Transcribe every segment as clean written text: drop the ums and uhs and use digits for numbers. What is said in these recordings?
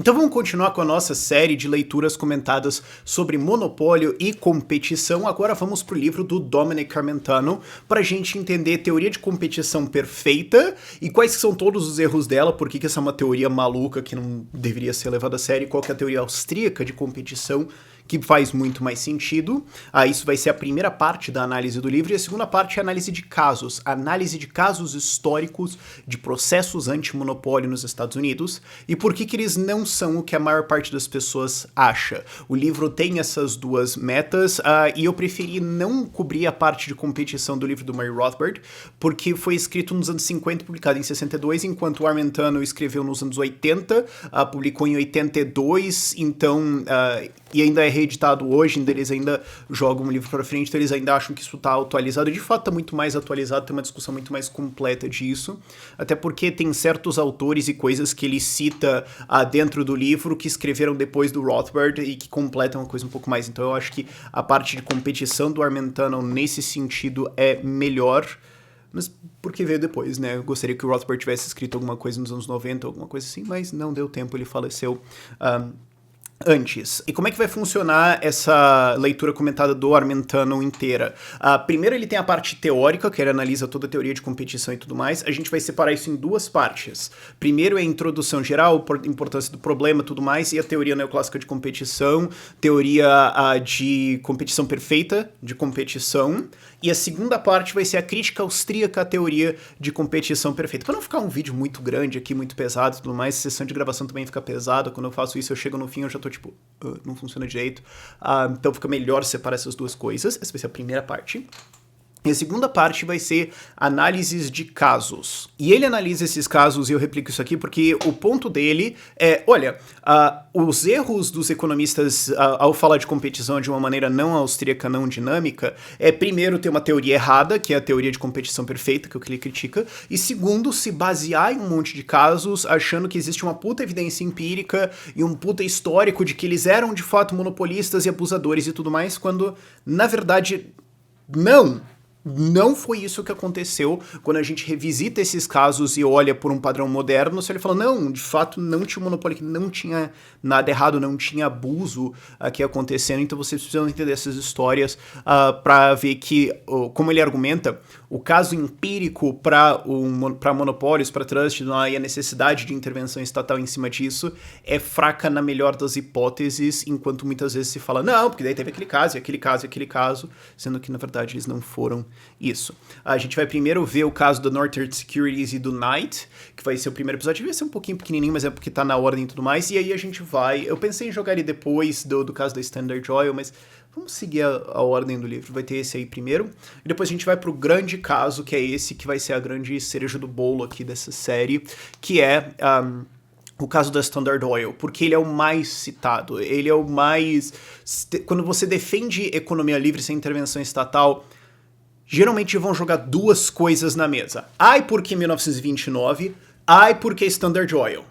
Então vamos continuar com a nossa série de leituras comentadas sobre monopólio e competição. Agora vamos para o livro do Dominic Armentano para a gente entender teoria de competição perfeita e quais são todos os erros dela, por que essa é uma teoria maluca que não deveria ser levada a sério, qual que é a teoria austríaca de competição que faz muito mais sentido. Isso vai ser a primeira parte da análise do livro, e a segunda parte é a análise de casos históricos de processos anti-monopólio nos Estados Unidos, e por que eles não são o que a maior parte das pessoas acha. O livro tem essas duas metas, e eu preferi não cobrir a parte de competição do livro do Murray Rothbard, porque foi escrito nos anos 50 e publicado em 62, enquanto o Armentano escreveu nos anos 80, publicou em 82, então... e ainda é reeditado hoje, eles ainda jogam um livro para frente, então eles ainda acham que isso está atualizado. De fato, está muito mais atualizado, tem uma discussão muito mais completa disso, até porque tem certos autores e coisas que ele cita dentro do livro que escreveram depois do Rothbard e que completam a coisa um pouco mais. Então eu acho que a parte de competição do Armentano nesse sentido é melhor, mas porque veio depois, né? Eu gostaria que o Rothbard tivesse escrito alguma coisa nos anos 90, alguma coisa assim, mas não deu tempo, ele faleceu antes. E como é que vai funcionar essa leitura comentada do Armentano inteira? Primeiro ele tem a parte teórica, que ele analisa toda a teoria de competição e tudo mais. A gente vai separar isso em duas partes. Primeiro é a introdução geral, importância do problema e tudo mais, e a teoria neoclássica de competição, teoria de competição perfeita, de competição. E a segunda parte vai ser a crítica austríaca à teoria de competição perfeita. Para não ficar um vídeo muito grande aqui, muito pesado e tudo mais, a sessão de gravação também fica pesada. Quando eu faço isso, eu chego no fim, eu já tô tipo, não funciona direito. Então fica melhor separar essas duas coisas. Essa vai ser a primeira parte. E a segunda parte vai ser análises de casos. E ele analisa esses casos, e eu replico isso aqui, porque o ponto dele é, olha, os erros dos economistas ao falar de competição de uma maneira não austríaca, não dinâmica, é primeiro ter uma teoria errada, que é a teoria de competição perfeita, que é o que ele critica, e segundo, se basear em um monte de casos, achando que existe uma puta evidência empírica e um puta histórico de que eles eram de fato monopolistas e abusadores e tudo mais, quando, na verdade, não foi isso que aconteceu. Quando a gente revisita esses casos e olha por um padrão moderno, você fala, não, de fato não tinha monopólio, não tinha nada errado, não tinha abuso aqui acontecendo, então vocês precisam entender essas histórias para ver que, como ele argumenta, o caso empírico para monopólios, para trust, e a necessidade de intervenção estatal em cima disso é fraca na melhor das hipóteses, enquanto muitas vezes se fala, não, porque daí teve aquele caso, e aquele caso, e aquele caso, sendo que na verdade eles não foram isso. A gente vai primeiro ver o caso do Northern Securities e do Knight, que vai ser o primeiro episódio. Vai ser um pouquinho pequenininho, mas é porque tá na ordem e tudo mais. E aí a gente vai... Eu pensei em jogar ele depois do caso da Standard Oil, mas vamos seguir a ordem do livro. Vai ter esse aí primeiro. E depois a gente vai pro grande caso, que é esse que vai ser a grande cereja do bolo aqui dessa série, que é... o caso da Standard Oil, porque ele é o mais citado. Ele é o mais... Quando você defende economia livre sem intervenção estatal... geralmente vão jogar duas coisas na mesa. Porque 1929, porque Standard Oil.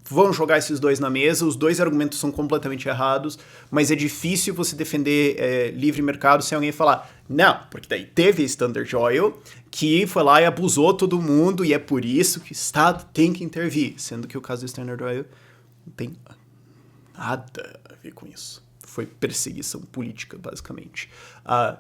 Vão jogar esses dois na mesa, os dois argumentos são completamente errados, mas é difícil você defender livre mercado sem alguém falar, não, porque daí teve Standard Oil, que foi lá e abusou todo mundo, e é por isso que o Estado tem que intervir, sendo que o caso do Standard Oil não tem nada a ver com isso. Foi perseguição política, basicamente.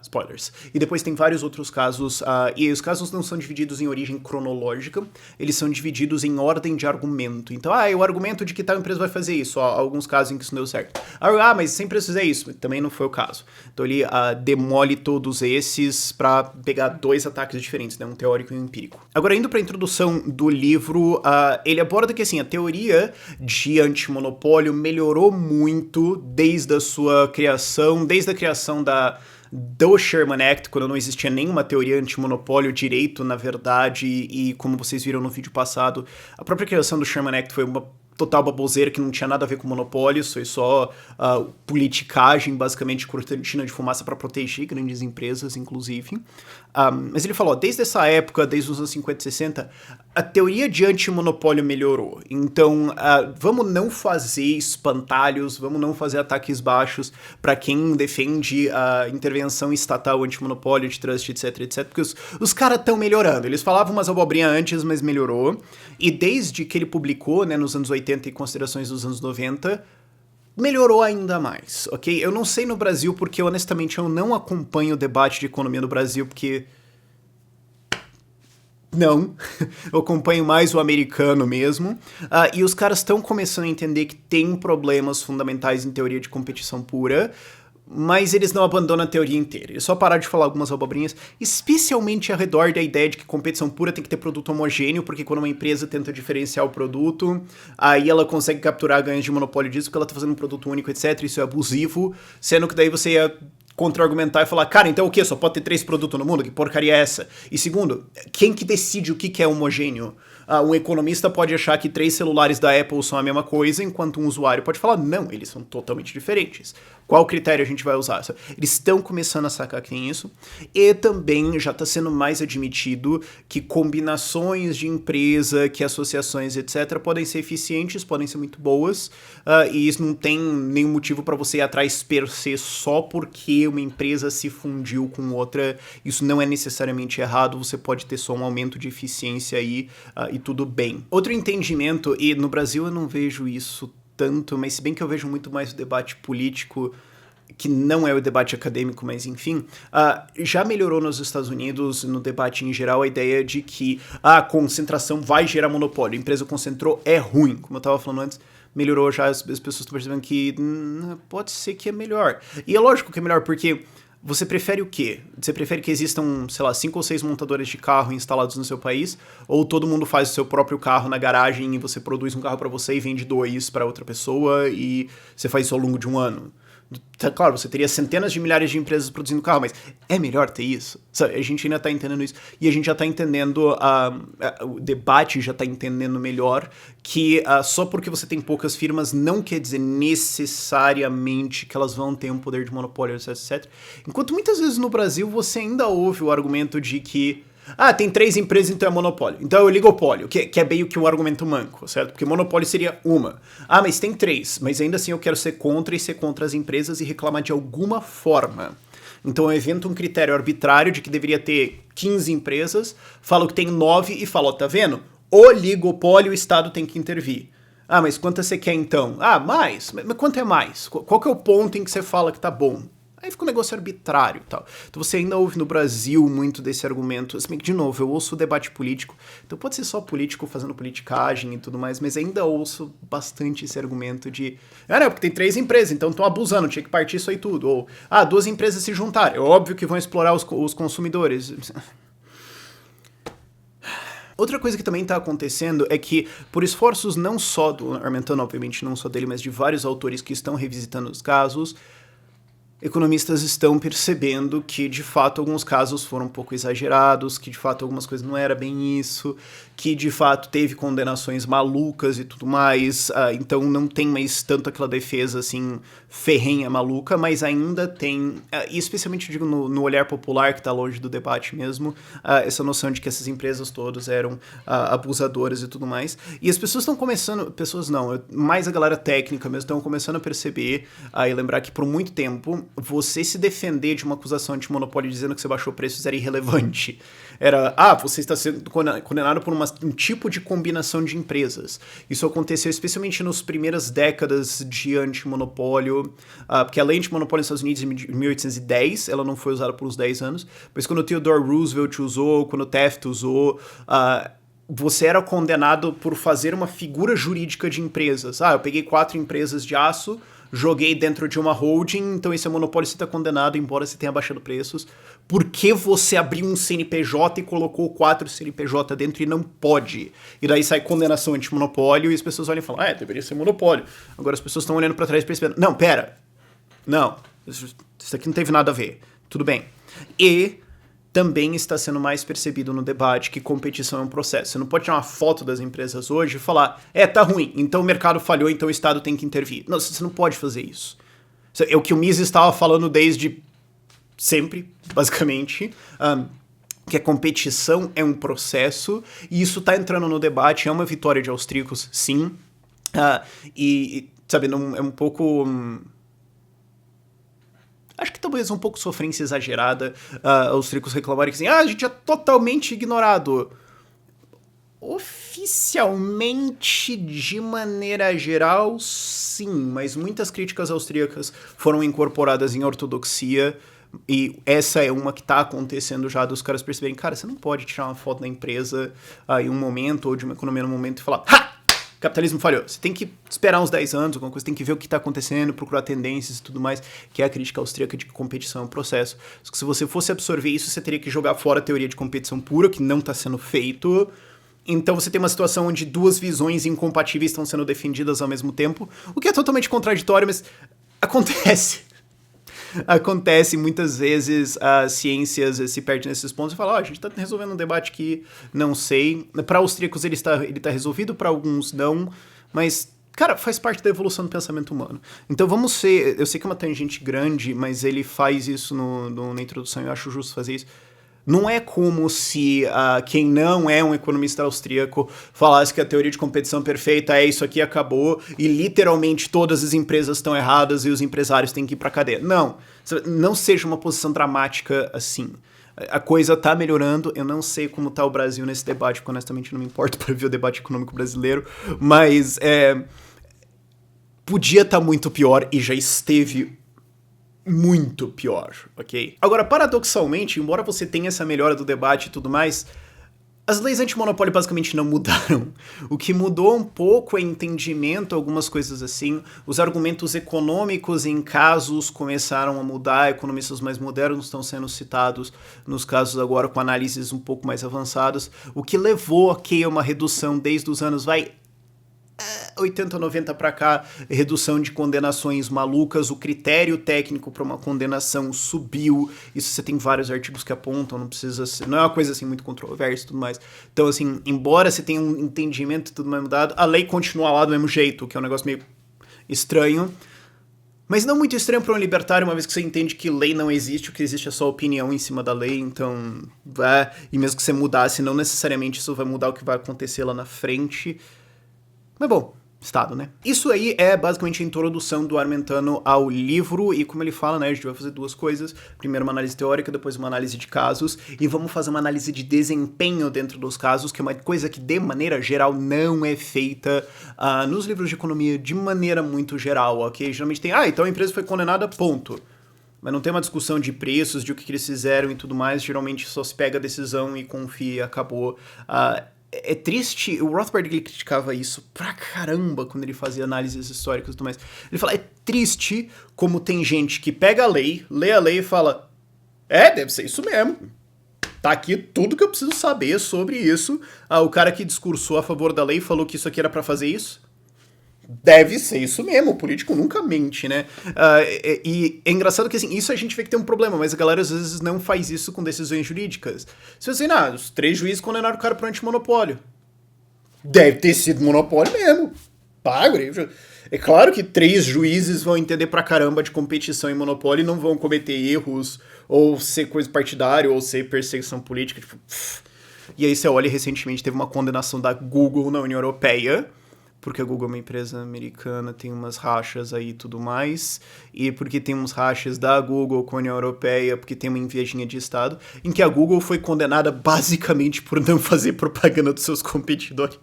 Spoilers. E depois tem vários outros casos, e os casos não são divididos em origem cronológica, eles são divididos em ordem de argumento. Então, o argumento de que tal empresa vai fazer isso, alguns casos em que isso não deu certo. Mas sem precisar isso, também não foi o caso. Então ele demole todos esses para pegar dois ataques diferentes, né, um teórico e um empírico. Agora, indo para a introdução do livro, ele aborda que, assim, a teoria de antimonopólio melhorou muito desde a sua criação, desde a criação do Sherman Act, quando não existia nenhuma teoria antimonopólio direito, na verdade, e como vocês viram no vídeo passado, a própria criação do Sherman Act foi uma total baboseira que não tinha nada a ver com monopólios, foi só politicagem, basicamente cortina de fumaça para proteger grandes empresas, inclusive. Mas ele falou, desde essa época, desde os anos 50 e 60, a teoria de antimonopólio melhorou. Então, vamos não fazer espantalhos, vamos não fazer ataques baixos para quem defende a intervenção estatal, antimonopólio, de trust, etc, etc, porque os caras estão melhorando. Eles falavam umas abobrinhas antes, mas melhorou. E desde que ele publicou, né, nos anos 80, 80 e considerações dos anos 90, melhorou ainda mais, ok? Eu não sei no Brasil porque, honestamente, eu não acompanho o debate de economia no Brasil, porque... Não, eu acompanho mais o americano mesmo, e os caras estão começando a entender que tem problemas fundamentais em teoria de competição pura, mas eles não abandonam a teoria inteira. Eles só pararam de falar algumas abobrinhas, especialmente ao redor da ideia de que competição pura tem que ter produto homogêneo, porque quando uma empresa tenta diferenciar o produto, aí ela consegue capturar ganhos de monopólio disso, porque ela tá fazendo um produto único, etc. Isso é abusivo, sendo que daí você ia contra-argumentar e falar, cara, então o quê? Só pode ter 3 produtos no mundo? Que porcaria é essa? E segundo, quem que decide o que é homogêneo? Um economista pode achar que 3 celulares da Apple são a mesma coisa, enquanto um usuário pode falar, não, eles são totalmente diferentes. Qual critério a gente vai usar? Eles estão começando a sacar que tem isso, e também já está sendo mais admitido que combinações de empresa, que associações, etc., podem ser eficientes, podem ser muito boas, e isso não tem nenhum motivo para você ir atrás per se só porque uma empresa se fundiu com outra. Isso não é necessariamente errado, você pode ter só um aumento de eficiência aí, e tudo bem. Outro entendimento, e no Brasil eu não vejo isso tanto, mas se bem que eu vejo muito mais o debate político, que não é o debate acadêmico, mas enfim, já melhorou nos Estados Unidos, no debate em geral, a ideia de que a concentração vai gerar monopólio, a empresa concentrou é ruim, como eu estava falando antes, melhorou já, as pessoas estão percebendo que pode ser que é melhor. E é lógico que é melhor, porque você prefere o quê? Você prefere que existam, sei lá, 5 ou 6 montadores de carro instalados no seu país? Ou todo mundo faz o seu próprio carro na garagem e você produz um carro para você e vende 2 para outra pessoa e você faz isso ao longo de um ano? Claro, você teria centenas de milhares de empresas produzindo carro, mas é melhor ter isso? Sabe, a gente ainda tá entendendo isso. E a gente já tá entendendo, o debate já tá entendendo melhor que só porque você tem poucas firmas não quer dizer necessariamente que elas vão ter um poder de monopólio, etc, etc. Enquanto muitas vezes no Brasil você ainda ouve o argumento de que tem 3 empresas, então é monopólio. Então é o oligopólio, que é meio que o argumento manco, certo? Porque monopólio seria uma. Mas tem 3, mas ainda assim eu quero ser contra e ser contra as empresas e reclamar de alguma forma. Então eu invento um critério arbitrário de que deveria ter 15 empresas, falo que tem 9 e falo, tá vendo? Oligopólio, o Estado tem que intervir. Mas quantas você quer então? Mais. Mas quanto é mais? Qual que é o ponto em que você fala que tá bom? Aí fica um negócio arbitrário e tal. Então você ainda ouve no Brasil muito desse argumento. Se bem que, de novo, eu ouço o debate político. Então pode ser só político fazendo politicagem e tudo mais, mas ainda ouço bastante esse argumento de não, porque tem 3 empresas, então estão abusando, tinha que partir isso aí tudo. Ou, 2 empresas se juntaram. É óbvio que vão explorar os consumidores. Outra coisa que também está acontecendo é que, por esforços não só do Armentano, obviamente não só dele, mas de vários autores que estão revisitando os casos, economistas estão percebendo que, de fato, alguns casos foram um pouco exagerados, que, de fato, algumas coisas não era bem isso, que, de fato, teve condenações malucas e tudo mais, então não tem mais tanto aquela defesa, assim, ferrenha, maluca, mas ainda tem, e especialmente, digo, no olhar popular, que está longe do debate mesmo, essa noção de que essas empresas todas eram abusadoras e tudo mais, e as pessoas estão começando, pessoas não, mais a galera técnica mesmo, estão começando a perceber, e lembrar que, por muito tempo, você se defender de uma acusação de monopólio dizendo que você baixou preços era irrelevante. Era, você está sendo condenado por um tipo de combinação de empresas. Isso aconteceu especialmente nas primeiras décadas de antimonopólio, porque a lei antimonopólio nos Estados Unidos em 1810, ela não foi usada por uns 10 anos, mas quando o Theodore Roosevelt usou, quando o Taft usou, você era condenado por fazer uma figura jurídica de empresas. Eu peguei 4 empresas de aço, joguei dentro de uma holding, então esse monopólio você está condenado, embora você tenha baixado preços. Por que você abriu um CNPJ e colocou 4 CNPJ dentro e não pode? E daí sai condenação anti-monopólio e as pessoas olham e falam, deveria ser monopólio. Agora as pessoas estão olhando para trás e percebendo, não, pera, não, isso aqui não teve nada a ver, tudo bem. E também está sendo mais percebido no debate que competição é um processo. Você não pode tirar uma foto das empresas hoje e falar, tá ruim, então o mercado falhou, então o Estado tem que intervir. Não, você não pode fazer isso. É o que o Mises estava falando desde sempre, basicamente, que a competição é um processo, e isso está entrando no debate, é uma vitória de austríacos, sim, sabe, não, é um pouco... Acho que talvez um pouco sofrência exagerada, os austríacos reclamarem que assim, a gente é totalmente ignorado. Oficialmente, de maneira geral, sim, mas muitas críticas austríacas foram incorporadas em ortodoxia, e essa é uma que tá acontecendo já, dos caras perceberem, cara, você não pode tirar uma foto da empresa em um momento, ou de uma economia no momento, e falar, ha! Capitalismo falhou. Você tem que esperar uns 10 anos, alguma coisa, tem que ver o que está acontecendo, procurar tendências e tudo mais, que é a crítica austríaca de que competição é um processo. Só que se você fosse absorver isso, você teria que jogar fora a teoria de competição pura, que não está sendo feito. Então você tem uma situação onde duas visões incompatíveis estão sendo defendidas ao mesmo tempo, o que é totalmente contraditório, mas acontece. Acontece muitas vezes, as ciências se perdem nesses pontos e falam, a gente está resolvendo um debate que não sei. Para austríacos ele tá resolvido, para alguns não, mas, cara, faz parte da evolução do pensamento humano. Então vamos ser, eu sei que é uma tangente grande, mas ele faz isso na introdução, eu acho justo fazer isso. Não é como se quem não é um economista austríaco falasse que a teoria de competição perfeita é isso aqui, acabou, e literalmente todas as empresas estão erradas e os empresários têm que ir pra cadeia. Não, não seja uma posição dramática assim. A coisa tá melhorando, eu não sei como tá o Brasil nesse debate, porque honestamente não me importo para ver o debate econômico brasileiro, mas podia estar muito pior e já esteve muito pior, ok? Agora, paradoxalmente, embora você tenha essa melhora do debate e tudo mais, as leis antimonopólio basicamente não mudaram. O que mudou um pouco é entendimento, algumas coisas assim. Os argumentos econômicos em casos começaram a mudar, economistas mais modernos estão sendo citados nos casos agora com análises um pouco mais avançadas, o que levou a uma redução desde os anos 80, 90 para cá, redução de condenações malucas, o critério técnico para uma condenação subiu, isso você tem vários artigos que apontam, não precisa ser, não é uma coisa assim muito controversa e tudo mais. Então assim, embora você tenha um entendimento e tudo mais mudado, a lei continua lá do mesmo jeito, que é um negócio meio estranho, mas não muito estranho para um libertário, uma vez que você entende que lei não existe, o que existe é só opinião em cima da lei, então, e mesmo que você mudasse, não necessariamente isso vai mudar o que vai acontecer lá na frente. Mas bom, Estado, né? Isso aí é basicamente a introdução do Armentano ao livro, e como ele fala, né, a gente vai fazer duas coisas. Primeiro uma análise teórica, depois uma análise de casos, e vamos fazer uma análise de desempenho dentro dos casos, que é uma coisa que de maneira geral não é feita nos livros de economia de maneira muito geral, ok? Geralmente tem, então a empresa foi condenada, ponto. Mas não tem uma discussão de preços, de o que eles fizeram e tudo mais, geralmente só se pega a decisão e confia e acabou. É triste, o Rothbard ele criticava isso pra caramba quando ele fazia análises históricas e tudo mais. Ele fala, é triste como tem gente que pega a lei, lê a lei e fala, deve ser isso mesmo. Tá aqui tudo que eu preciso saber sobre isso. O cara que discursou a favor da lei falou que isso aqui era pra fazer isso. Deve ser isso mesmo, o político nunca mente, né? E é engraçado que assim, isso a gente vê que tem um problema, mas a galera às vezes não faz isso com decisões jurídicas. Se você os 3 juízes condenaram o cara por antimonopólio. Deve ter sido monopólio mesmo. Pago. É claro que 3 juízes vão entender pra caramba de competição e monopólio e não vão cometer erros, ou ser coisa partidária, ou ser perseguição política. E aí você olha, recentemente teve uma condenação da Google na União Europeia, porque a Google é uma empresa americana, tem umas rachas aí e tudo mais, e porque tem uns rachas da Google com a União Europeia, porque tem uma invejinha de Estado, em que a Google foi condenada basicamente por não fazer propaganda dos seus competidores.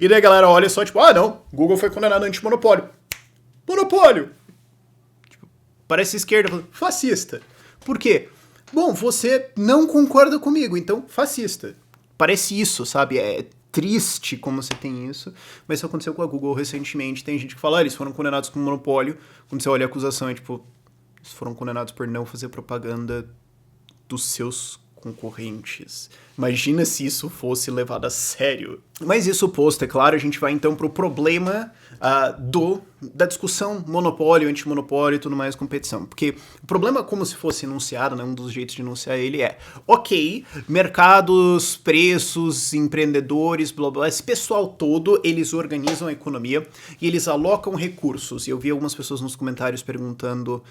E daí a galera olha só, tipo, não, Google foi condenada anti-monopólio. Monopólio! Tipo, parece esquerda, fascista. Por quê? Bom, você não concorda comigo, então fascista. Parece isso, sabe? É triste como você tem isso, mas isso aconteceu com a Google recentemente. Tem gente que fala, eles foram condenados com monopólio. Quando você olha a acusação, é tipo, eles foram condenados por não fazer propaganda dos seus concorrentes. Imagina se isso fosse levado a sério. Mas isso posto, é claro, a gente vai então pro problema da discussão monopólio, antimonopólio e tudo mais, competição. Porque o problema, como se fosse enunciado, né, um dos jeitos de enunciar ele é, ok, mercados, preços, empreendedores, blá blá, esse pessoal todo, eles organizam a economia e eles alocam recursos. E eu vi algumas pessoas nos comentários perguntando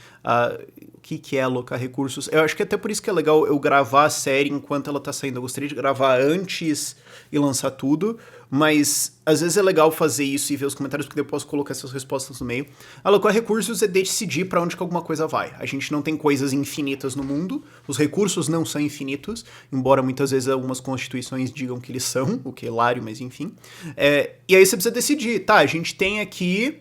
o que é alocar recursos. Eu acho que até por isso que é legal eu gravar a série enquanto ela tá saindo. Eu gostaria de gravar antes e lançar tudo, mas às vezes é legal fazer isso e ver os comentários, porque eu posso colocar essas respostas no meio. Alocar recursos é decidir para onde que alguma coisa vai. A gente não tem coisas infinitas no mundo, os recursos não são infinitos, embora muitas vezes algumas constituições digam que eles são, o que é hilário, mas enfim. E aí você precisa decidir, tá, a gente tem aqui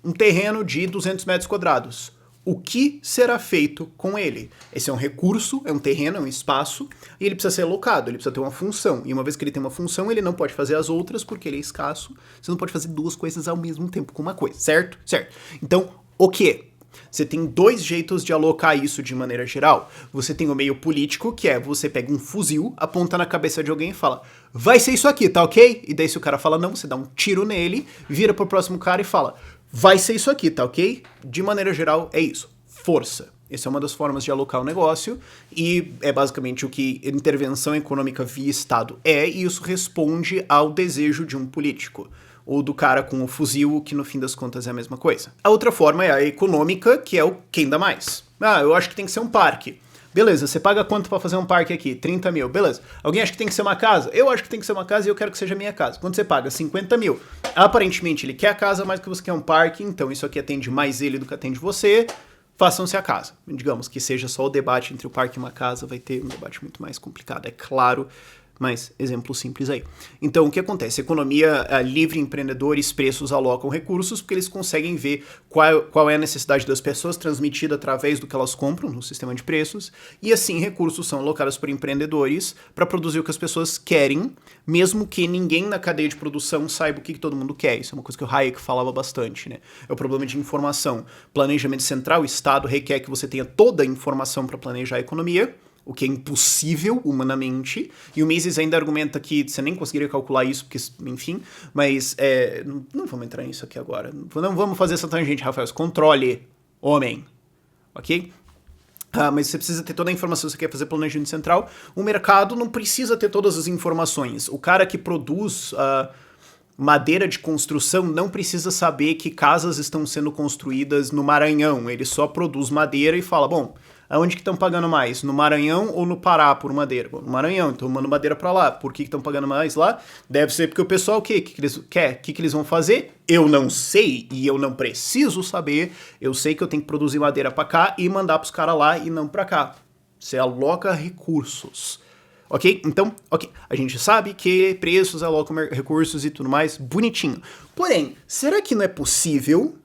um terreno de 200 metros quadrados. O que será feito com ele? Esse é um recurso, é um terreno, é um espaço, e ele precisa ser alocado, ele precisa ter uma função. E uma vez que ele tem uma função, ele não pode fazer as outras, porque ele é escasso. Você não pode fazer duas coisas ao mesmo tempo com uma coisa, certo? Certo. Então, o quê? Você tem dois jeitos de alocar isso de maneira geral. Você tem o meio político, que é você pega um fuzil, aponta na cabeça de alguém e fala, vai ser isso aqui, tá ok? E daí se o cara fala não, você dá um tiro nele, vira pro próximo cara e fala, vai ser isso aqui, tá ok? De maneira geral, é isso. Força. Essa é uma das formas de alocar o negócio e é basicamente o que intervenção econômica via Estado é, e isso responde ao desejo de um político. Ou do cara com o fuzil, que no fim das contas é a mesma coisa. A outra forma é a econômica, que é o quem dá mais. Eu acho que tem que ser um parque. Beleza, você paga quanto pra fazer um parque aqui? 30 mil, beleza. Alguém acha que tem que ser uma casa? Eu acho que tem que ser uma casa e eu quero que seja minha casa. Quanto você paga? 50 mil. Aparentemente ele quer a casa mais que você quer um parque, então isso aqui atende mais ele do que atende você. Façam-se a casa. Digamos que seja só o debate entre o parque e uma casa, vai ter um debate muito mais complicado, é claro. Mas exemplo simples aí. Então, o que acontece? Economia livre, empreendedores, preços alocam recursos porque eles conseguem ver qual é a necessidade das pessoas transmitida através do que elas compram no sistema de preços, e assim recursos são alocados por empreendedores para produzir o que as pessoas querem, mesmo que ninguém na cadeia de produção saiba o que todo mundo quer. Isso é uma coisa que o Hayek falava bastante, né? É o problema de informação. Planejamento central, o Estado requer que você tenha toda a informação para planejar a economia, o que é impossível humanamente, e o Mises ainda argumenta que você nem conseguiria calcular isso, porque, enfim, mas não vamos entrar nisso aqui agora. Não vamos fazer essa tangente, Rafael. Controle, homem, ok? Mas você precisa ter toda a informação se você quer fazer planejamento central. O mercado não precisa ter todas as informações. O cara que produz madeira de construção não precisa saber que casas estão sendo construídas no Maranhão. Ele só produz madeira e fala, bom, aonde que estão pagando mais? No Maranhão ou no Pará por madeira? Bom, no Maranhão, então mando madeira pra lá. Por que estão pagando mais lá? Deve ser porque o pessoal, o quê? O que eles querem? O que eles vão fazer? Eu não sei e eu não preciso saber. Eu sei que eu tenho que produzir madeira pra cá e mandar pros caras lá e não pra cá. Você aloca recursos. Ok? Então, ok. A gente sabe que preços alocam recursos e tudo mais, bonitinho. Porém, será que não é possível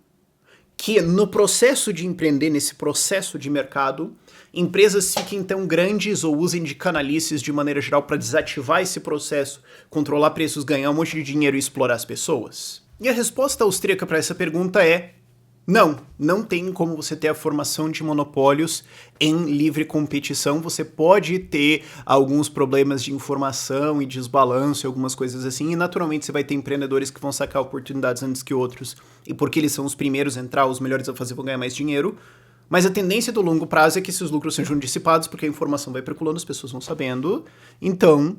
que no processo de empreender, nesse processo de mercado, empresas fiquem tão grandes ou usem de canalices de maneira geral para desativar esse processo, controlar preços, ganhar um monte de dinheiro e explorar as pessoas? E a resposta austríaca para essa pergunta é não tem como você ter a formação de monopólios em livre competição. Você pode ter alguns problemas de informação e desbalanço e algumas coisas assim, e naturalmente você vai ter empreendedores que vão sacar oportunidades antes que outros, e porque eles são os primeiros a entrar, os melhores a fazer, vão ganhar mais dinheiro. Mas a tendência do longo prazo é que esses lucros sejam dissipados, porque a informação vai percolando, as pessoas vão sabendo. Então,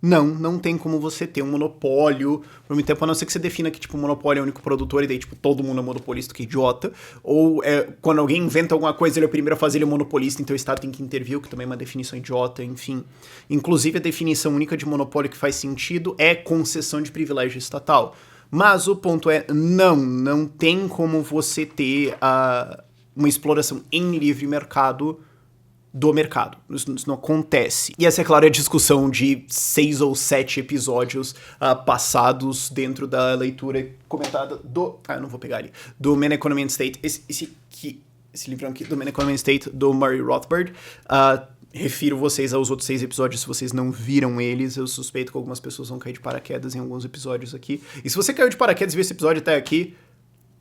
não tem como você ter um monopólio por muito tempo, a não ser que você defina que, tipo, o monopólio é o único produtor e daí, tipo, todo mundo é monopolista, que é idiota. Ou quando alguém inventa alguma coisa, ele é o primeiro a fazer, ele é monopolista, então o Estado tem que intervir, o que também é uma definição idiota, enfim. Inclusive, a definição única de monopólio que faz sentido é concessão de privilégio estatal. Mas o ponto é, não tem como você ter uma exploração em livre mercado do mercado. Isso não acontece. E essa, é claro, é a discussão de 6 ou 7 episódios passados dentro da leitura comentada do... eu não vou pegar ali. Do Man, Economy and State. Esse livrão aqui, do Man, Economy and State, do Murray Rothbard. Refiro vocês aos outros 6 episódios se vocês não viram eles. Eu suspeito que algumas pessoas vão cair de paraquedas em alguns episódios aqui. E se você caiu de paraquedas e viu esse episódio até aqui,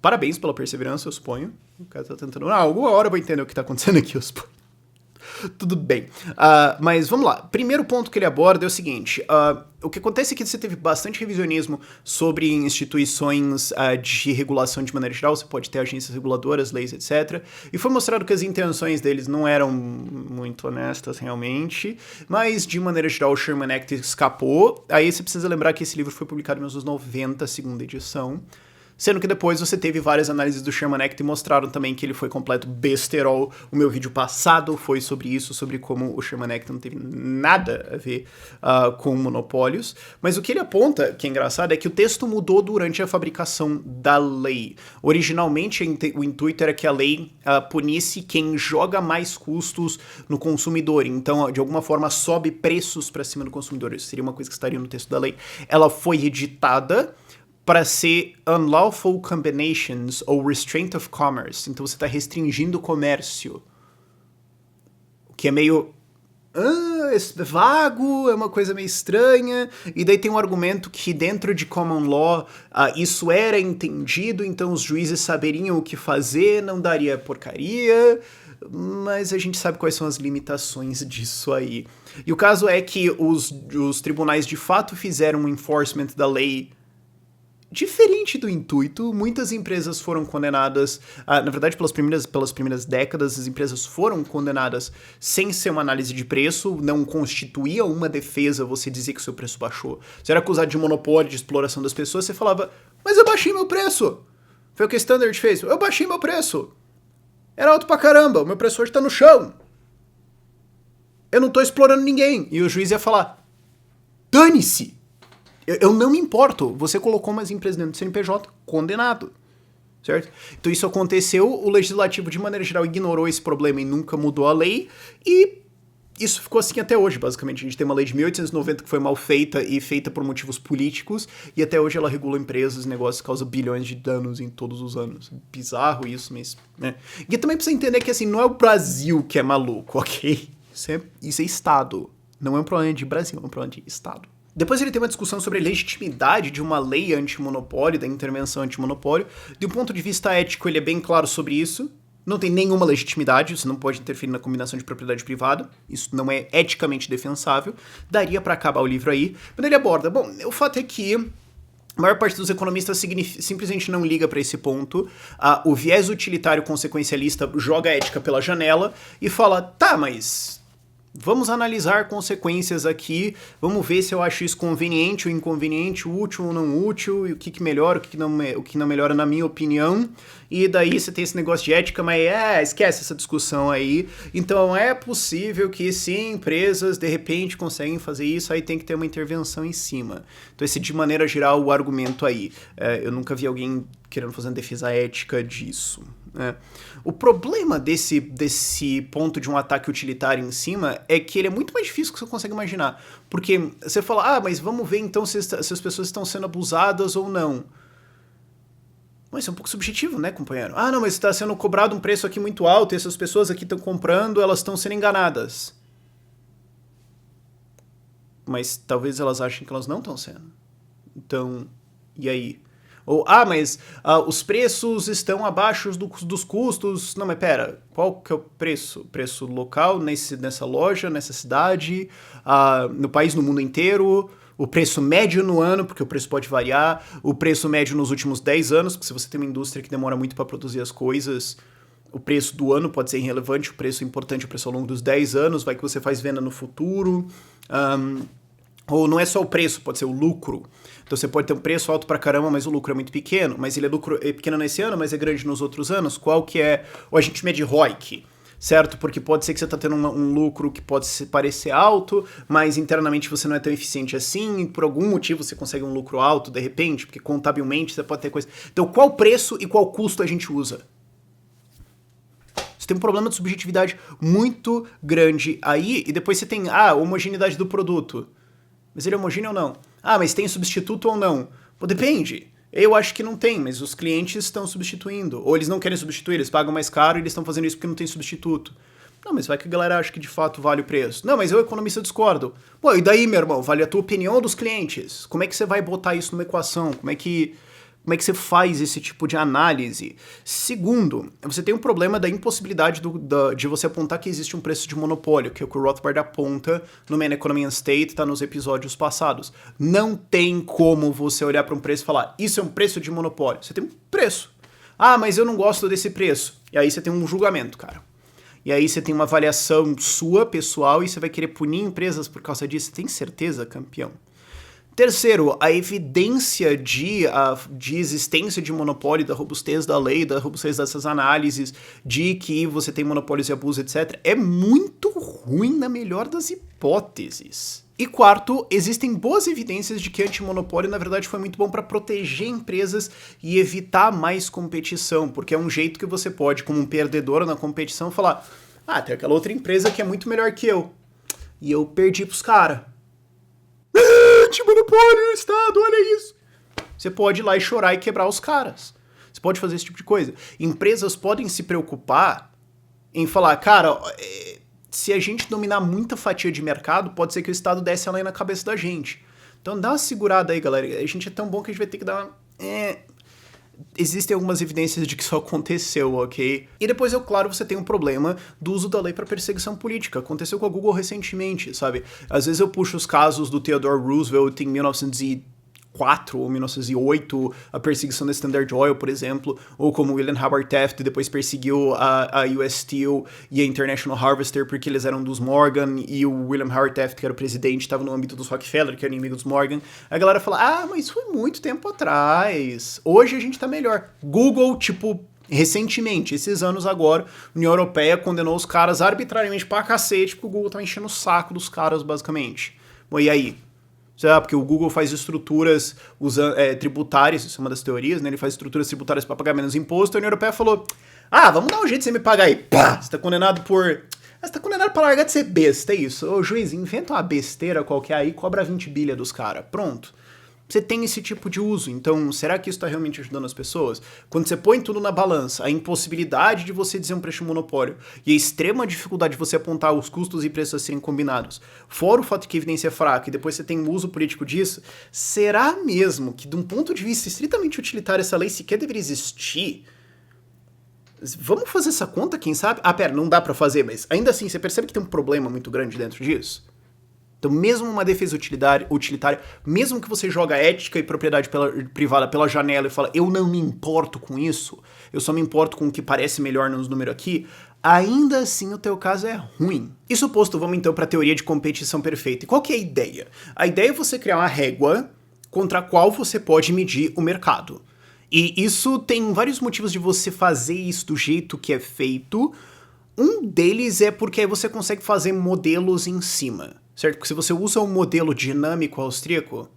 parabéns pela perseverança, eu suponho. O cara tá tentando... alguma hora eu vou entender o que tá acontecendo aqui, eu suponho. Tudo bem. Mas vamos lá. Primeiro ponto que ele aborda é o seguinte. O que acontece é que você teve bastante revisionismo sobre instituições de regulação de maneira geral. Você pode ter agências reguladoras, leis, etc. E foi mostrado que as intenções deles não eram muito honestas, realmente. Mas, de maneira geral, o Sherman Act escapou. Aí você precisa lembrar que esse livro foi publicado nos anos 90, segunda edição. Sendo que depois você teve várias análises do Sherman Act e mostraram também que ele foi completo besterol. O meu vídeo passado foi sobre isso, sobre como o Sherman Act não teve nada a ver com monopólios. Mas o que ele aponta, que é engraçado, é que o texto mudou durante a fabricação da lei. Originalmente, o intuito era que a lei punisse quem joga mais custos no consumidor. Então, de alguma forma, sobe preços para cima do consumidor. Isso seria uma coisa que estaria no texto da lei. Ela foi editada para ser unlawful combinations ou restraint of commerce. Então você está restringindo o comércio. O que é meio vago, é uma coisa meio estranha. E daí tem um argumento que dentro de common law isso era entendido, então os juízes saberiam o que fazer, não daria porcaria. Mas a gente sabe quais são as limitações disso aí. E o caso é que os tribunais de fato fizeram um enforcement da lei diferente do intuito. Muitas empresas foram condenadas, na verdade pelas primeiras décadas, as empresas foram condenadas sem ser uma análise de preço, não constituía uma defesa você dizer que o seu preço baixou. Você era acusado de monopólio, de exploração das pessoas, você falava, mas eu baixei meu preço. Foi o que a Standard fez, eu baixei meu preço. Era alto pra caramba, o meu preço hoje tá no chão. Eu não tô explorando ninguém. E o juiz ia falar, dane-se. Eu não me importo, você colocou umas empresas dentro do CNPJ, condenado, certo? Então isso aconteceu, o legislativo de maneira geral ignorou esse problema e nunca mudou a lei, e isso ficou assim até hoje, basicamente. A gente tem uma lei de 1890 que foi mal feita e feita por motivos políticos, e até hoje ela regula empresas, negócios, causa bilhões de danos em todos os anos. Bizarro isso, mas... né? E também precisa entender que assim, não é o Brasil que é maluco, ok? Isso é Estado, não é um problema de Brasil, é um problema de Estado. Depois ele tem uma discussão sobre a legitimidade de uma lei antimonopólio, da intervenção antimonopólio. De um ponto de vista ético, ele é bem claro sobre isso. Não tem nenhuma legitimidade, você não pode interferir na combinação de propriedade privada. Isso não é eticamente defensável. Daria para acabar o livro aí. Mas ele aborda, bom, o fato é que a maior parte dos economistas simplesmente não liga para esse ponto. O viés utilitário consequencialista joga a ética pela janela e fala, tá, mas... vamos analisar consequências aqui, vamos ver se eu acho isso conveniente ou inconveniente, útil ou não útil, e o que melhora, o que não melhora na minha opinião. E daí você tem esse negócio de ética, mas esquece essa discussão aí. Então é possível que sim, empresas de repente conseguem fazer isso, aí tem que ter uma intervenção em cima. Então esse de maneira geral o argumento aí. Eu nunca vi alguém querendo fazer uma defesa ética disso. O problema desse ponto de um ataque utilitário em cima é que ele é muito mais difícil do que você consegue imaginar. Porque você fala, mas vamos ver então se as pessoas estão sendo abusadas ou não. Mas isso é um pouco subjetivo, né, companheiro? Não, mas está sendo cobrado um preço aqui muito alto e essas pessoas aqui estão comprando, elas estão sendo enganadas. Mas talvez elas achem que elas não estão sendo. Então, e aí? Ou, mas os preços estão abaixo dos custos. Não, mas pera, qual que é o preço? Preço local nessa loja, nessa cidade, no país, no mundo inteiro? O preço médio no ano, porque o preço pode variar. O preço médio nos últimos 10 anos, porque se você tem uma indústria que demora muito para produzir as coisas, o preço do ano pode ser irrelevante. O preço importante é o preço ao longo dos 10 anos, vai que você faz venda no futuro. Ou não é só o preço, pode ser o lucro. Então você pode ter um preço alto pra caramba, mas o lucro é muito pequeno. Mas ele é pequeno nesse ano, mas é grande nos outros anos. Qual que é... Ou a gente mede ROIC, certo? Porque pode ser que você tá tendo um lucro que pode parecer alto, mas internamente você não é tão eficiente assim, e por algum motivo você consegue um lucro alto, de repente, porque contabilmente você pode ter coisa... Então qual preço e qual custo a gente usa? Você tem um problema de subjetividade muito grande aí, e depois você tem, homogeneidade do produto. Mas ele é homogêneo ou não? Mas tem substituto ou não? Pô, depende. Eu acho que não tem, mas os clientes estão substituindo. Ou eles não querem substituir, eles pagam mais caro e eles estão fazendo isso porque não tem substituto. Não, mas vai que a galera acha que de fato vale o preço. Não, mas eu, economista, discordo. Pô, e daí, meu irmão? Vale a tua opinião dos clientes? Como é que você vai botar isso numa equação? Como é que você faz esse tipo de análise? Segundo, você tem um problema da impossibilidade de você apontar que existe um preço de monopólio, que é o que o Rothbard aponta no Man, Economy and State, tá nos episódios passados. Não tem como você olhar para um preço e falar, isso é um preço de monopólio. Você tem um preço. Mas eu não gosto desse preço. E aí você tem um julgamento, cara. E aí você tem uma avaliação sua, pessoal, e você vai querer punir empresas por causa disso. Você tem certeza, campeão? Terceiro, a evidência de existência de monopólio, da robustez da lei, da robustez dessas análises, de que você tem monopólios e abuso, etc., é muito ruim na melhor das hipóteses. E quarto, existem boas evidências de que antimonopólio, na verdade, foi muito bom para proteger empresas e evitar mais competição, porque é um jeito que você pode, como um perdedor na competição, falar: ah, tem aquela outra empresa que é muito melhor que eu, e eu perdi pros caras. Antimonopólio, Estado, olha isso. Você pode ir lá e chorar e quebrar os caras. Você pode fazer esse tipo de coisa. Empresas podem se preocupar em falar, cara, se a gente dominar muita fatia de mercado, pode ser que o Estado desce além na cabeça da gente. Então dá uma segurada aí, galera. A gente é tão bom que a gente vai ter que dar uma... Existem algumas evidências de que isso aconteceu, ok? E depois, claro, você tem um problema do uso da lei para perseguição política. Aconteceu com a Google recentemente, sabe? Às vezes eu puxo os casos do Theodore Roosevelt em 1904 ou 1908, a perseguição da Standard Oil, por exemplo, ou como William Howard Taft depois perseguiu a US Steel e a International Harvester porque eles eram dos Morgan, e o William Howard Taft, que era o presidente, estava no âmbito dos Rockefeller, que era inimigo dos Morgan. A galera fala, ah, mas isso foi muito tempo atrás, hoje a gente tá melhor. Google, tipo, recentemente, esses anos agora, a União Europeia condenou os caras arbitrariamente pra cacete, porque o Google tava enchendo o saco dos caras, basicamente. Bom, e aí? Porque o Google faz estruturas tributárias, isso é uma das teorias, né? Ele faz estruturas tributárias para pagar menos imposto. A União Europeia falou, vamos dar um jeito de você me pagar aí. Pá! Você tá condenado por... Você tá condenado pra largar de ser besta, é isso. Ô, juiz, inventa uma besteira qualquer aí, cobra 20 bilha dos caras. Pronto. Você tem esse tipo de uso, então será que isso está realmente ajudando as pessoas? Quando você põe tudo na balança, a impossibilidade de você dizer um preço de monopólio e a extrema dificuldade de você apontar os custos e preços a serem combinados, fora o fato de que a evidência é fraca e depois você tem um uso político disso, será mesmo que de um ponto de vista estritamente utilitário essa lei sequer deveria existir? Vamos fazer essa conta, quem sabe? Pera, não dá pra fazer, mas ainda assim, você percebe que tem um problema muito grande dentro disso? Então, mesmo uma defesa utilitária, mesmo que você joga ética e propriedade privada pela janela e fala, eu não me importo com isso, eu só me importo com o que parece melhor nos números aqui, ainda assim o teu caso é ruim. Isso posto, vamos então para a teoria de competição perfeita. E qual que é a ideia? A ideia é você criar uma régua contra a qual você pode medir o mercado. E isso tem vários motivos de você fazer isso do jeito que é feito. Um deles é porque aí você consegue fazer modelos em cima. Certo? Porque se você usa um modelo dinâmico austríaco,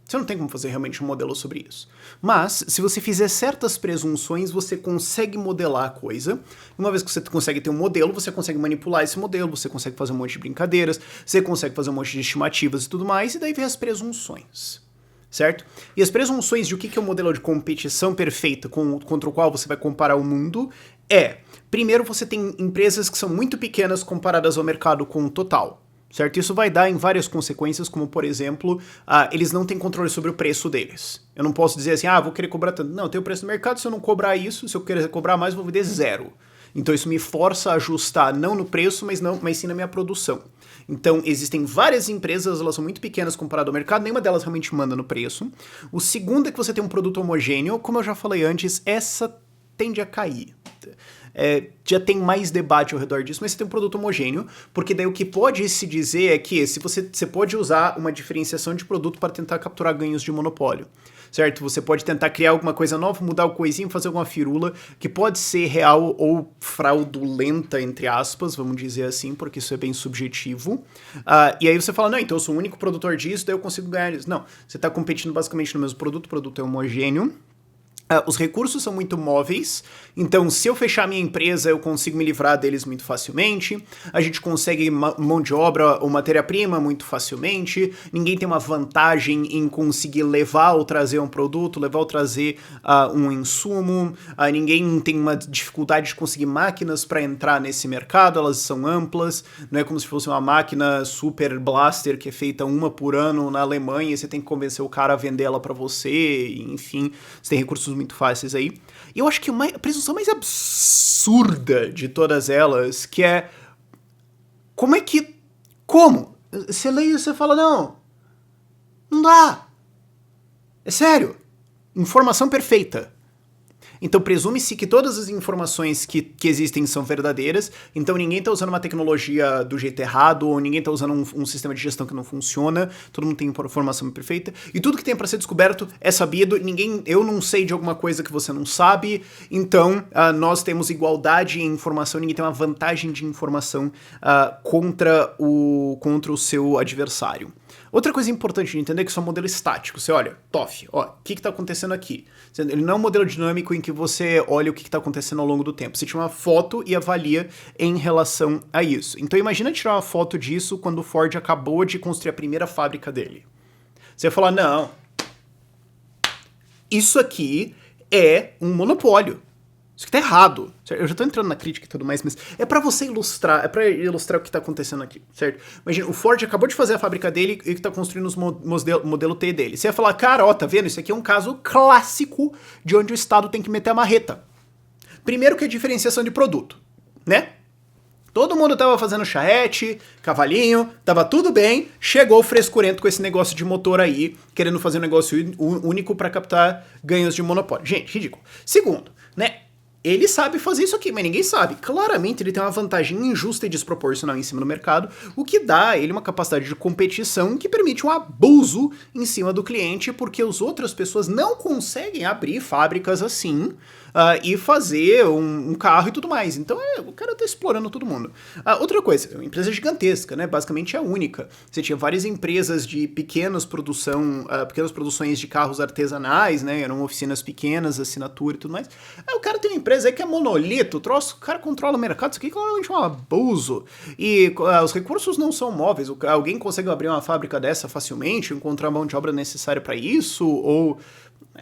você não tem como fazer realmente um modelo sobre isso. Mas, se você fizer certas presunções, você consegue modelar a coisa. Uma vez que você consegue ter um modelo, você consegue manipular esse modelo, você consegue fazer um monte de brincadeiras, você consegue fazer um monte de estimativas e tudo mais, e daí vem as presunções. Certo? E as presunções de o que é um modelo de competição perfeita contra o qual você vai comparar o mundo primeiro, você tem empresas que são muito pequenas comparadas ao mercado com o total. Certo? Isso vai dar em várias consequências, como, por exemplo, eles não têm controle sobre o preço deles. Eu não posso dizer assim, vou querer cobrar tanto. Não, tem o preço do mercado, se eu não cobrar isso, se eu querer cobrar mais, eu vou vender zero. Então isso me força a ajustar, não no preço, mas sim na minha produção. Então existem várias empresas, elas são muito pequenas comparado ao mercado, nenhuma delas realmente manda no preço. O segundo é que você tem um produto homogêneo, como eu já falei antes, essa tende a cair. Já tem mais debate ao redor disso, mas você tem um produto homogêneo, porque daí o que pode se dizer é que você pode usar uma diferenciação de produto para tentar capturar ganhos de monopólio, certo? Você pode tentar criar alguma coisa nova, mudar o coisinho, fazer alguma firula, que pode ser real ou fraudulenta, entre aspas, vamos dizer assim, porque isso é bem subjetivo. E aí você fala, não, então eu sou o único produtor disso, daí eu consigo ganhar isso. Não, você está competindo basicamente no mesmo produto, o produto é homogêneo. Os recursos são muito móveis, então se eu fechar minha empresa eu consigo me livrar deles muito facilmente, a gente consegue mão de obra ou matéria-prima muito facilmente, ninguém tem uma vantagem em conseguir levar ou trazer um produto, levar ou trazer um insumo, ninguém tem uma dificuldade de conseguir máquinas para entrar nesse mercado, elas são amplas, não é como se fosse uma máquina super blaster que é feita uma por ano na Alemanha e você tem que convencer o cara a vender ela para você, enfim, você tem recursos muito fáceis aí. E eu acho que a presunção mais absurda de todas elas, que é... Como? Você lê e você fala, não dá. É sério. Informação perfeita. Então presume-se que todas as informações que existem são verdadeiras, então ninguém está usando uma tecnologia do jeito errado, ou ninguém está usando um sistema de gestão que não funciona, todo mundo tem informação perfeita, e tudo que tem para ser descoberto é sabido, eu não sei de alguma coisa que você não sabe, então nós temos igualdade em informação, ninguém tem uma vantagem de informação contra o seu adversário. Outra coisa importante de entender é que isso é um modelo estático. Você olha, TOF, ó, o que está acontecendo aqui? Ele não é um modelo dinâmico em que você olha o que está acontecendo ao longo do tempo. Você tira uma foto e avalia em relação a isso. Então imagina tirar uma foto disso quando o Ford acabou de construir a primeira fábrica dele. Você vai falar, não, isso aqui é um monopólio. Isso aqui tá errado. Certo? Eu já tô entrando na crítica e tudo mais, mas é pra você ilustrar, o que tá acontecendo aqui, certo? Imagina, o Ford acabou de fazer a fábrica dele e que tá construindo os modelo T dele. Você vai falar, cara, ó, tá vendo? Isso aqui é um caso clássico de onde o Estado tem que meter a marreta. Primeiro que é diferenciação de produto, né? Todo mundo tava fazendo charrete, cavalinho, tava tudo bem, chegou o frescurento com esse negócio de motor aí, querendo fazer um negócio único pra captar ganhos de monopólio. Gente, ridículo. Segundo, né? Ele sabe fazer isso aqui, mas ninguém sabe. Claramente ele tem uma vantagem injusta e desproporcional em cima do mercado, o que dá a ele uma capacidade de competição que permite um abuso em cima do cliente, porque as outras pessoas não conseguem abrir fábricas assim e fazer um carro e tudo mais. Então o cara tá explorando todo mundo. Outra coisa, uma empresa gigantesca, né? Basicamente é a única. Você tinha várias empresas de pequenas produções de carros artesanais, né? Eram oficinas pequenas, assinatura e tudo mais. O cara tem uma empresa aí que é monolito, o cara controla o mercado, isso aqui claramente é um abuso. E os recursos não são móveis. Alguém consegue abrir uma fábrica dessa facilmente, encontrar a mão de obra necessária para isso, ou...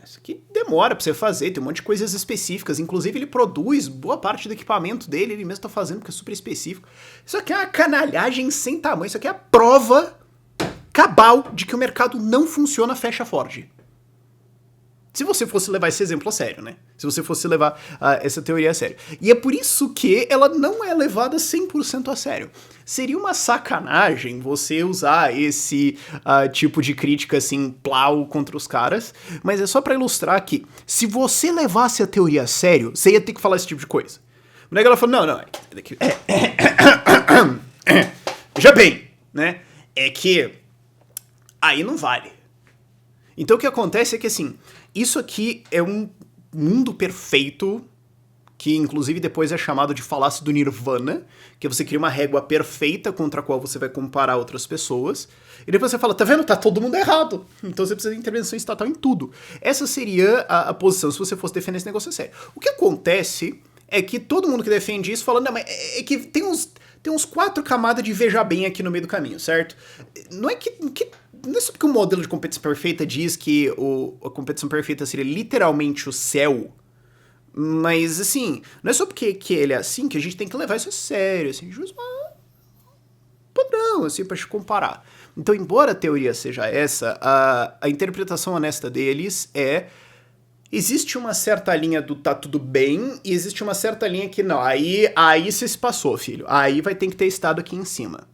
Isso aqui demora pra você fazer, tem um monte de coisas específicas. Inclusive, ele produz boa parte do equipamento dele, ele mesmo tá fazendo, porque é super específico. Isso aqui é uma canalhagem sem tamanho. Isso aqui é a prova cabal de que o mercado não funciona fecha Ford. Se você fosse levar esse exemplo a sério, né? Se você fosse levar essa teoria a sério. E é por isso que ela não é levada 100% a sério. Seria uma sacanagem você usar esse tipo de crítica, assim, plau contra os caras, mas é só pra ilustrar que, se você levasse a teoria a sério, você ia ter que falar esse tipo de coisa. O ela falou, não, veja bem, né? É que aí não vale. Então o que acontece é que, assim, isso aqui é um mundo perfeito, que inclusive depois é chamado de falácia do Nirvana, que você cria uma régua perfeita contra a qual você vai comparar outras pessoas, e depois você fala, tá vendo? Tá todo mundo errado. Então você precisa de intervenção estatal em tudo. Essa seria a posição se você fosse defender esse negócio a sério. O que acontece é que todo mundo que defende isso fala, não, mas é que tem uns 4 camadas de veja bem aqui no meio do caminho, certo? Não é só porque o modelo de competição perfeita diz que a competição perfeita seria literalmente o céu, mas, assim, não é só porque que ele é assim que a gente tem que levar isso a sério, assim, justo padrão, assim, pra te comparar. Então, embora a teoria seja essa, a interpretação honesta deles é... Existe uma certa linha do tá tudo bem, e existe uma certa linha que não. Aí você se passou, filho. Aí vai ter que ter Estado aqui em cima.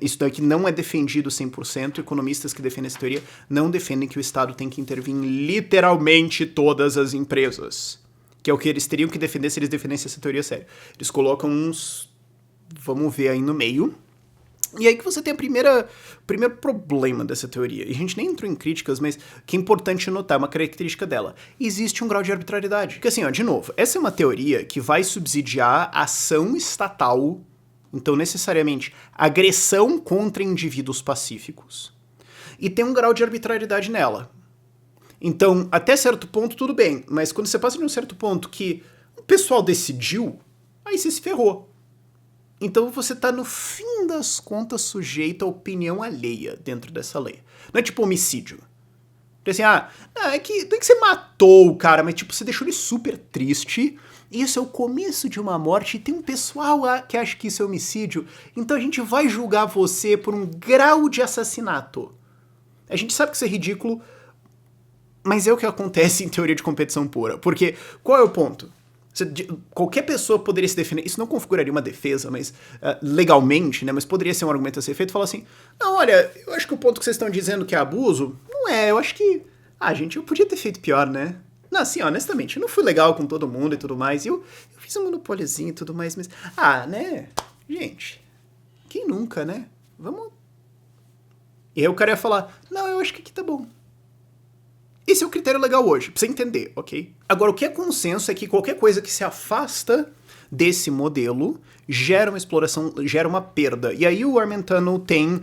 Isso daqui não é defendido 100%, economistas que defendem essa teoria não defendem que o Estado tem que intervir em literalmente todas as empresas. Que é o que eles teriam que defender se eles defendessem essa teoria séria. Eles colocam uns... Vamos ver aí no meio. E aí que você tem o primeiro problema dessa teoria. E a gente nem entrou em críticas, mas que é importante notar, uma característica dela. Existe um grau de arbitrariedade. Porque assim, ó, de novo, essa é uma teoria que vai subsidiar ação estatal, então necessariamente agressão contra indivíduos pacíficos. E tem um grau de arbitrariedade nela. Então, até certo ponto, tudo bem. Mas quando você passa de um certo ponto que o pessoal decidiu, aí você se ferrou. Então você tá, no fim das contas, sujeito à opinião alheia dentro dessa lei. Não é tipo homicídio. Porque assim, não é que você matou o cara, mas tipo, você deixou ele super triste. Isso é o começo de uma morte e tem um pessoal que acha que isso é homicídio. Então a gente vai julgar você por um grau de assassinato. A gente sabe que isso é ridículo, mas é o que acontece em teoria de competição pura. Porque qual é o ponto? Qualquer pessoa poderia se defender, isso não configuraria uma defesa, mas legalmente, né, mas poderia ser um argumento a ser feito, falar assim, não, olha, eu acho que o ponto que vocês estão dizendo que é abuso, não é, eu acho que, gente, eu podia ter feito pior, né? Não, assim, honestamente, eu não fui legal com todo mundo e tudo mais. Eu fiz um monopóliozinho e tudo mais, mas... Ah, né? Gente, quem nunca, né? Vamos... E aí o cara ia falar, não, eu acho que aqui tá bom. Esse é o critério legal hoje, pra você entender, ok? Agora, o que é consenso é que qualquer coisa que se afasta desse modelo gera uma exploração, gera uma perda. E aí o Armentano tem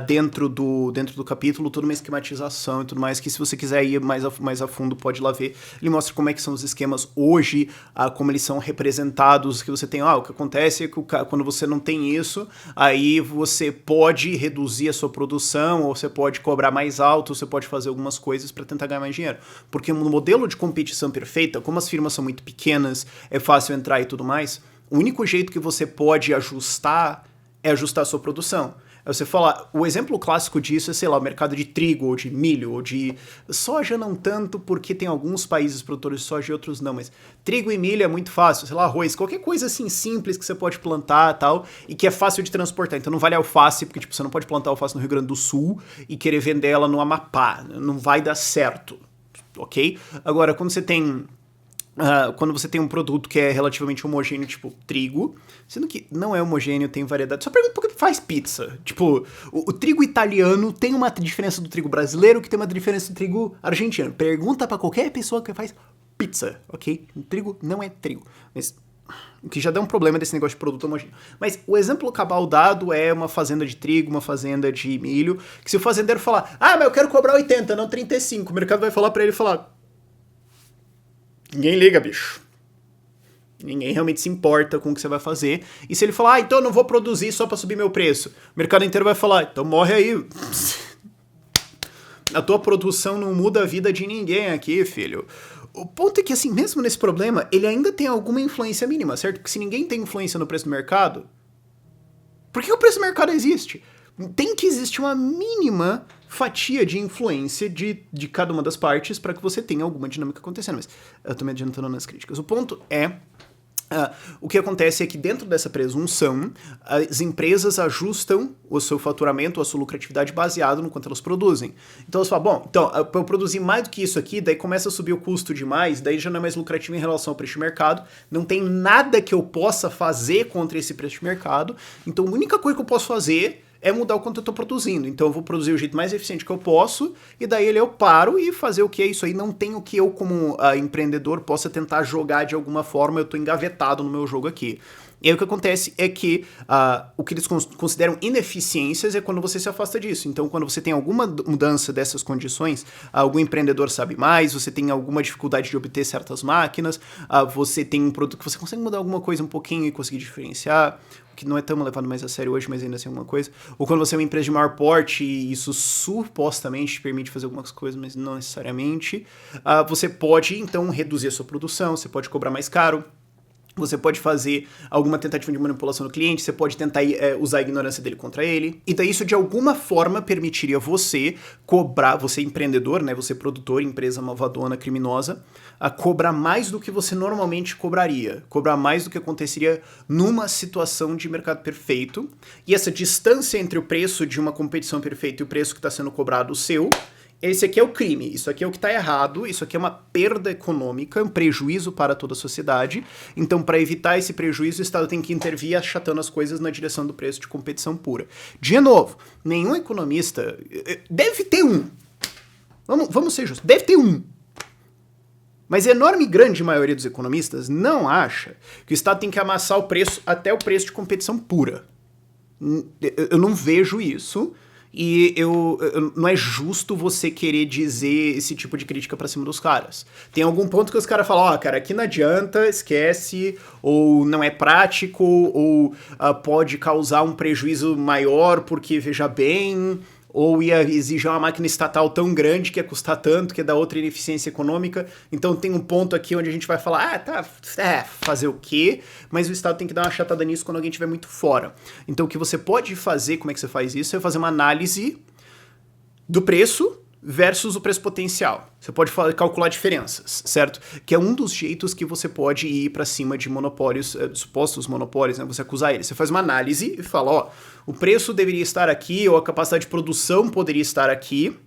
dentro do capítulo toda uma esquematização e tudo mais, que se você quiser ir mais a fundo pode ir lá ver. Ele mostra como é que são os esquemas hoje, como eles são representados, que você tem, o que acontece é que quando você não tem isso, aí você pode reduzir a sua produção, ou você pode cobrar mais alto, você pode fazer algumas coisas para tentar ganhar mais dinheiro. Porque no modelo de competição perfeita, como as firmas são muito pequenas, é fácil entrar e tudo mais, o único jeito que você pode ajustar é ajustar a sua produção. Aí você fala, o exemplo clássico disso é, sei lá, o mercado de trigo, ou de milho, ou de soja não tanto, porque tem alguns países produtores de soja e outros não, mas trigo e milho é muito fácil, sei lá, arroz, qualquer coisa assim simples que você pode plantar e tal, e que é fácil de transportar. Então não vale alface, porque tipo, você não pode plantar alface no Rio Grande do Sul e querer vender ela no Amapá, não vai dar certo, ok? Agora, quando você tem um produto que é relativamente homogêneo, tipo trigo, sendo que não é homogêneo, tem variedade. Só pergunta por que faz pizza. Tipo, o trigo italiano tem uma diferença do trigo brasileiro que tem uma diferença do trigo argentino. Pergunta pra qualquer pessoa que faz pizza, ok? O trigo não é trigo. Mas o que já dá um problema desse negócio de produto homogêneo. Mas o exemplo cabal dado é uma fazenda de trigo, uma fazenda de milho, que se o fazendeiro falar, mas eu quero cobrar 80, não 35, o mercado vai falar pra ele, ninguém liga, bicho. Ninguém realmente se importa com o que você vai fazer. E se ele falar, então eu não vou produzir só pra subir meu preço, o mercado inteiro vai falar, então morre aí. A tua produção não muda a vida de ninguém aqui, filho. O ponto é que, assim, mesmo nesse problema, ele ainda tem alguma influência mínima, certo? Porque se ninguém tem influência no preço do mercado, por que o preço do mercado existe? Tem que existir uma mínima fatia de influência de cada uma das partes para que você tenha alguma dinâmica acontecendo. Mas eu tô me adiantando nas críticas. O ponto é... o que acontece é que dentro dessa presunção, as empresas ajustam o seu faturamento, a sua lucratividade baseado no quanto elas produzem. Então elas falam, para eu produzir mais do que isso aqui, daí começa a subir o custo demais, daí já não é mais lucrativo em relação ao preço de mercado, não tem nada que eu possa fazer contra esse preço de mercado, então a única coisa que eu posso fazer é mudar o quanto eu estou produzindo. Então eu vou produzir o jeito mais eficiente que eu posso, e daí eu paro e fazer o que é isso aí. Não tem o que eu, como empreendedor, possa tentar jogar de alguma forma, eu estou engavetado no meu jogo aqui. E aí o que acontece é que o que eles consideram ineficiências é quando você se afasta disso. Então, quando você tem alguma mudança dessas condições, algum empreendedor sabe mais, você tem alguma dificuldade de obter certas máquinas, você tem um produto que você consegue mudar alguma coisa um pouquinho e conseguir diferenciar, que não é tão levado mais a sério hoje, mas ainda assim é alguma coisa. Ou quando você é uma empresa de maior porte e isso supostamente te permite fazer algumas coisas, mas não necessariamente, você pode, então, reduzir a sua produção, você pode cobrar mais caro, você pode fazer alguma tentativa de manipulação do cliente, você pode tentar usar a ignorância dele contra ele. E daí isso de alguma forma permitiria você cobrar, você empreendedor, né, você produtor, empresa malvadona, criminosa, a cobrar mais do que você normalmente cobraria, cobrar mais do que aconteceria numa situação de mercado perfeito. E essa distância entre o preço de uma competição perfeita e o preço que está sendo cobrado seu, esse aqui é o crime, isso aqui é o que está errado, isso aqui é uma perda econômica, um prejuízo para toda a sociedade. Então, para evitar esse prejuízo, o Estado tem que intervir achatando as coisas na direção do preço de competição pura. De novo, nenhum economista... Deve ter um. Vamos ser justos, deve ter um. Mas a enorme e grande maioria dos economistas não acha que o Estado tem que amassar o preço até o preço de competição pura. Eu não vejo isso... E não é justo você querer dizer esse tipo de crítica pra cima dos caras. Tem algum ponto que os caras falam, cara, aqui não adianta, esquece, ou não é prático, ou pode causar um prejuízo maior porque, veja bem, ou ia exigir uma máquina estatal tão grande que ia custar tanto, que ia dar outra ineficiência econômica. Então tem um ponto aqui onde a gente vai falar, fazer o quê? Mas o Estado tem que dar uma chatada nisso quando alguém estiver muito fora. Então o que você pode fazer, como é que você faz isso? É fazer uma análise do preço versus o preço potencial. Você pode calcular diferenças, certo? Que é um dos jeitos que você pode ir para cima de monopólios, supostos monopólios, né? Você acusar eles. Você faz uma análise e fala, o preço deveria estar aqui, ou a capacidade de produção poderia estar aqui,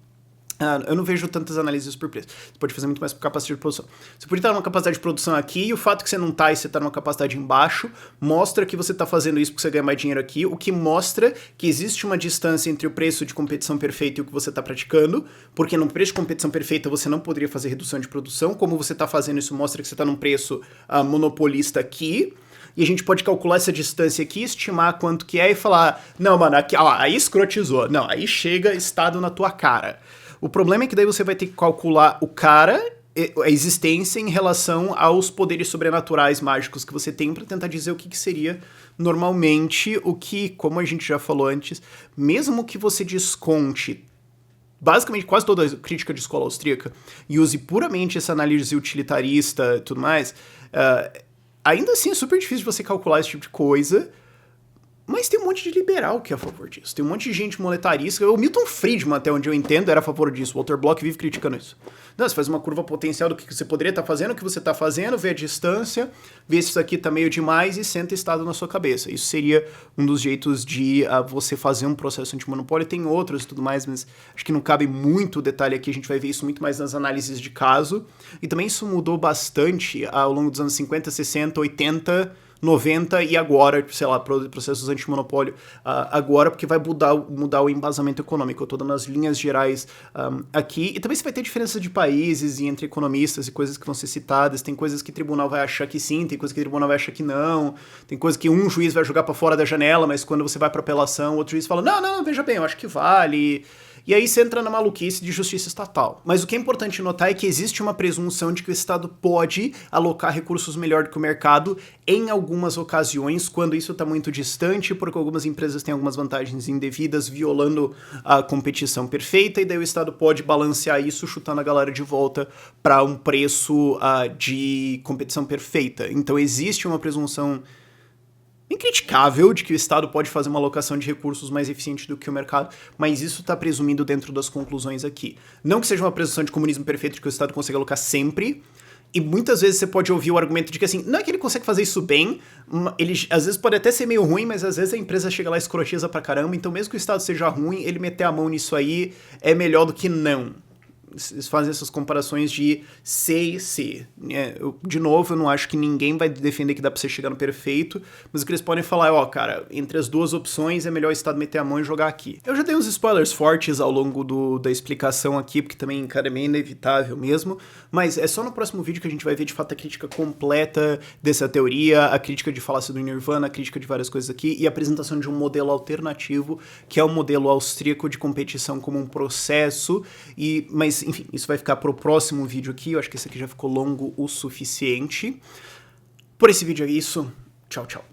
Eu não vejo tantas análises por preço. Você pode fazer muito mais por capacidade de produção. Você pode estar numa capacidade de produção aqui, e o fato que você não está e você está numa capacidade embaixo, mostra que você está fazendo isso porque você ganha mais dinheiro aqui, o que mostra que existe uma distância entre o preço de competição perfeita e o que você está praticando, porque no preço de competição perfeita você não poderia fazer redução de produção. Como você está fazendo isso, mostra que você está num preço monopolista aqui. E a gente pode calcular essa distância aqui, estimar quanto que é e falar, não, mano, aqui, ó, aí escrotizou. Não, aí chega estado na tua cara. O problema é que daí você vai ter que calcular o cara, a existência em relação aos poderes sobrenaturais mágicos que você tem para tentar dizer o que seria normalmente o que, como a gente já falou antes, mesmo que você desconte basicamente quase toda a crítica de escola austríaca e use puramente essa análise utilitarista e tudo mais, ainda assim é super difícil de você calcular esse tipo de coisa. Mas tem um monte de liberal que é a favor disso. Tem um monte de gente monetarista. O Milton Friedman, até onde eu entendo, era a favor disso. O Walter Block vive criticando isso. Não, você faz uma curva potencial do que você poderia estar fazendo, o que você está fazendo, vê a distância, vê se isso aqui está meio demais e senta estado na sua cabeça. Isso seria um dos jeitos de você fazer um processo antimonopólio. Tem outros e tudo mais, mas acho que não cabe muito detalhe aqui. A gente vai ver isso muito mais nas análises de caso. E também isso mudou bastante ao longo dos anos 50, 60, 80... 90 e agora, sei lá, processos antimonopólio, agora, porque vai mudar o embasamento econômico. Eu tô dando as linhas gerais aqui, e também você vai ter diferença de países e entre economistas e coisas que vão ser citadas. Tem coisas que o tribunal vai achar que sim, tem coisas que o tribunal vai achar que não, tem coisas que um juiz vai jogar pra fora da janela, mas quando você vai pra apelação, outro juiz fala, não, veja bem, eu acho que vale. E aí você entra na maluquice de justiça estatal. Mas o que é importante notar é que existe uma presunção de que o Estado pode alocar recursos melhor do que o mercado em algumas ocasiões, quando isso está muito distante, porque algumas empresas têm algumas vantagens indevidas, violando a competição perfeita, e daí o Estado pode balancear isso, chutando a galera de volta para um preço de competição perfeita. Então existe uma presunção incriticável de que o Estado pode fazer uma alocação de recursos mais eficiente do que o mercado, mas isso está presumido dentro das conclusões aqui. Não que seja uma presunção de comunismo perfeito de que o Estado consegue alocar sempre, e muitas vezes você pode ouvir o argumento de que assim, não é que ele consegue fazer isso bem, ele às vezes pode até ser meio ruim, mas às vezes a empresa chega lá e escrotiza pra caramba, então mesmo que o Estado seja ruim, ele meter a mão nisso aí é melhor do que não. Eles fazem essas comparações de C e C. De novo, eu não acho que ninguém vai defender que dá pra você chegar no perfeito, mas o que eles podem falar é, cara, entre as duas opções é melhor o Estado meter a mão e jogar aqui. Eu já dei uns spoilers fortes ao longo da explicação aqui, porque também, cara, é meio inevitável mesmo, mas é só no próximo vídeo que a gente vai ver, de fato, a crítica completa dessa teoria, a crítica de falácia do Nirvana, a crítica de várias coisas aqui, e a apresentação de um modelo alternativo, que é o modelo austríaco de competição como um processo, mas enfim, isso vai ficar pro próximo vídeo aqui. Eu acho que esse aqui já ficou longo o suficiente. Por esse vídeo é isso. Tchau, tchau.